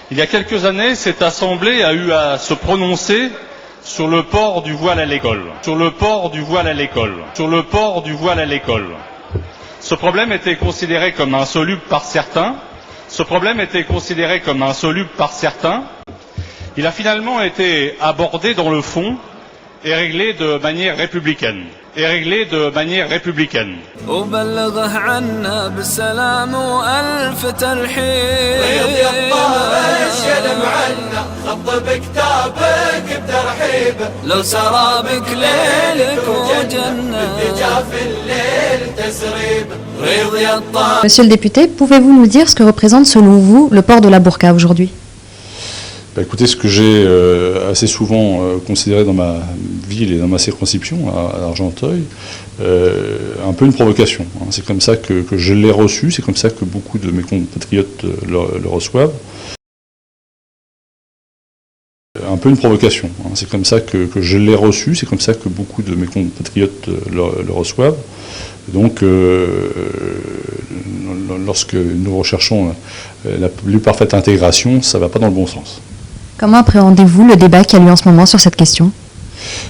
Il y a quelques années, cette assemblée a eu à se prononcer sur le port du voile à l'école. Sur le port du voile à l'école. Sur le port du voile à l'école. Ce problème était considéré comme insoluble par certains. Ce problème était considéré comme insoluble par certains. Il a finalement été abordé dans le fond et réglé de manière républicaine. Et réglé de manière républicaine. Monsieur le député, pouvez-vous nous dire ce que représente selon vous le port de la burqa aujourd'hui ? Écoutez, ce que j'ai assez souvent considéré dans ma ville et dans ma circonscription, à Argenteuil, un peu une provocation. C'est comme ça que je l'ai reçu, c'est comme ça que beaucoup de mes compatriotes le reçoivent. Un peu une provocation. C'est comme ça que je l'ai reçu, c'est comme ça que beaucoup de mes compatriotes le reçoivent. Donc, lorsque nous recherchons la plus parfaite intégration, ça ne va pas dans le bon sens. Comment appréhendez-vous le débat qui a lieu en ce moment sur cette question ?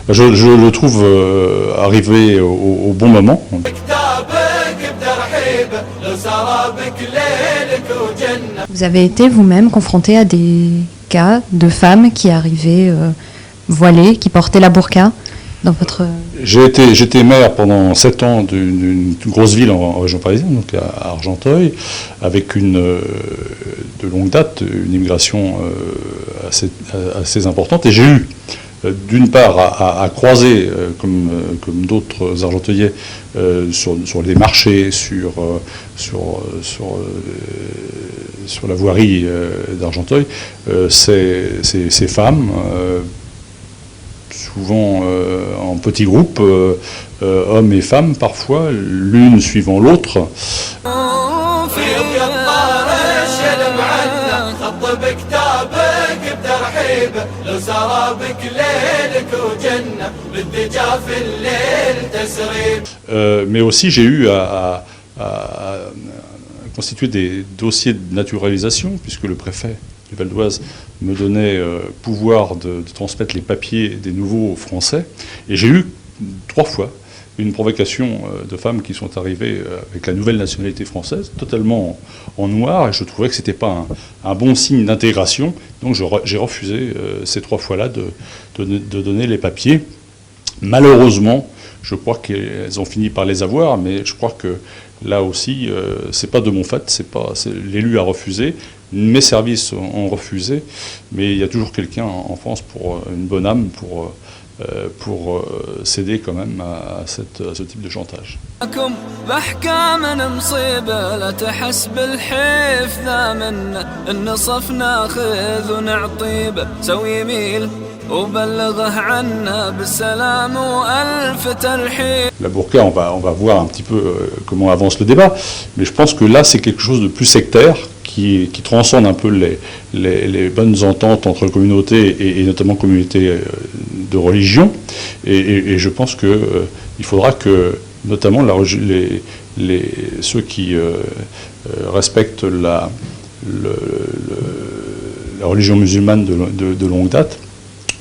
Je le trouve arrivé au bon moment. Vous avez été vous-même confronté à des cas de femmes qui arrivaient voilées, qui portaient la burqa dans votre... J'étais maire pendant 7 ans d'une grosse ville en région parisienne, donc à Argenteuil, avec de longue date une immigration assez importante. Et j'ai eu, d'une part, à croiser, comme d'autres Argenteuillais, sur les marchés, sur la voirie d'Argenteuil, ces femmes, souvent en petits groupes, hommes et femmes parfois, l'une suivant l'autre. Mais aussi j'ai eu à constituer des dossiers de naturalisation, puisque le préfet du Val d'Oise me donnait pouvoir de transmettre les papiers des nouveaux Français. Et j'ai eu 3 fois une provocation de femmes qui sont arrivées avec la nouvelle nationalité française, totalement en noir, et je trouvais que ce n'était pas un bon signe d'intégration. Donc j'ai refusé ces 3 fois-là de donner les papiers. Malheureusement, je crois qu'elles ont fini par les avoir, mais je crois que là aussi, c'est pas de mon fait, l'élu a refusé, mes services ont refusé, mais il y a toujours quelqu'un en France pour une bonne âme pour céder quand même à ce type de chantage. La burqa, on va voir un petit peu comment avance le débat, mais je pense que là c'est quelque chose de plus sectaire qui transcende un peu les bonnes ententes entre communautés et notamment communautés de religion, et je pense qu'il faudra que notamment ceux qui respectent la religion musulmane de longue date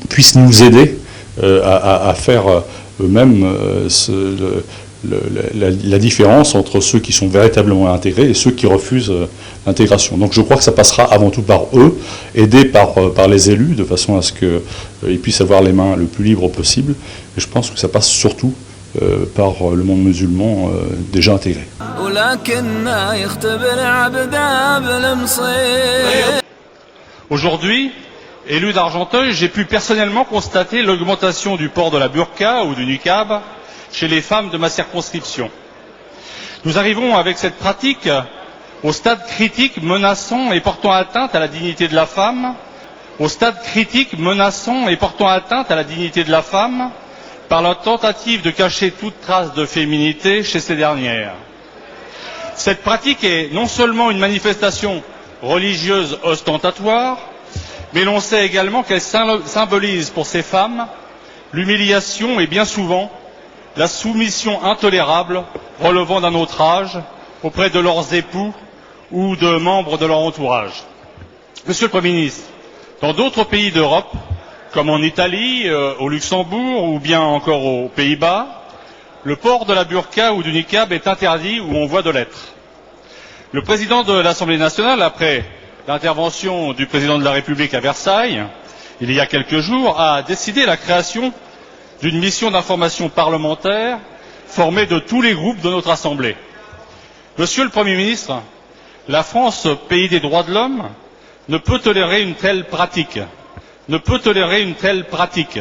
puissent nous aider à faire eux-mêmes la différence entre ceux qui sont véritablement intégrés et ceux qui refusent l'intégration. Donc je crois que ça passera avant tout par eux, aidés par les élus, de façon à ce qu'ils puissent avoir les mains le plus libres possible. Et je pense que ça passe surtout par le monde musulman déjà intégré. Aujourd'hui, élu d'Argenteuil, j'ai pu personnellement constater l'augmentation du port de la burqa ou du niqab chez les femmes de ma circonscription. Nous arrivons avec cette pratique au stade critique menaçant et portant atteinte à la dignité de la femme, au stade critique menaçant et portant atteinte à la dignité de la femme par la tentative de cacher toute trace de féminité chez ces dernières. Cette pratique est non seulement une manifestation religieuse ostentatoire, mais l'on sait également qu'elle symbolise pour ces femmes l'humiliation et bien souvent la soumission intolérable relevant d'un autre âge auprès de leurs époux ou de membres de leur entourage. Monsieur le Premier ministre, dans d'autres pays d'Europe, comme en Italie, au Luxembourg ou bien encore aux Pays-Bas, le port de la burqa ou du niqab est interdit ou en voie de l'être. Le président de l'Assemblée nationale, après l'intervention du président de la République à Versailles, il y a quelques jours, a décidé la création d'une mission d'information parlementaire formée de tous les groupes de notre Assemblée. Monsieur le Premier ministre, la France, pays des droits de l'homme, ne peut tolérer une telle pratique, ne peut tolérer une telle pratique,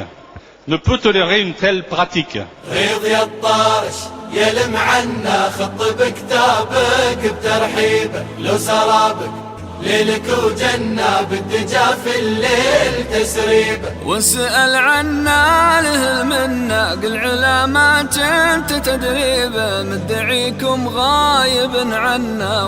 ne peut tolérer une telle pratique. ليلك وجنة بالدجا في الليل تسريب واسأل عنا له المنة قل علامات انت تدريب مدعيكم غايب عنا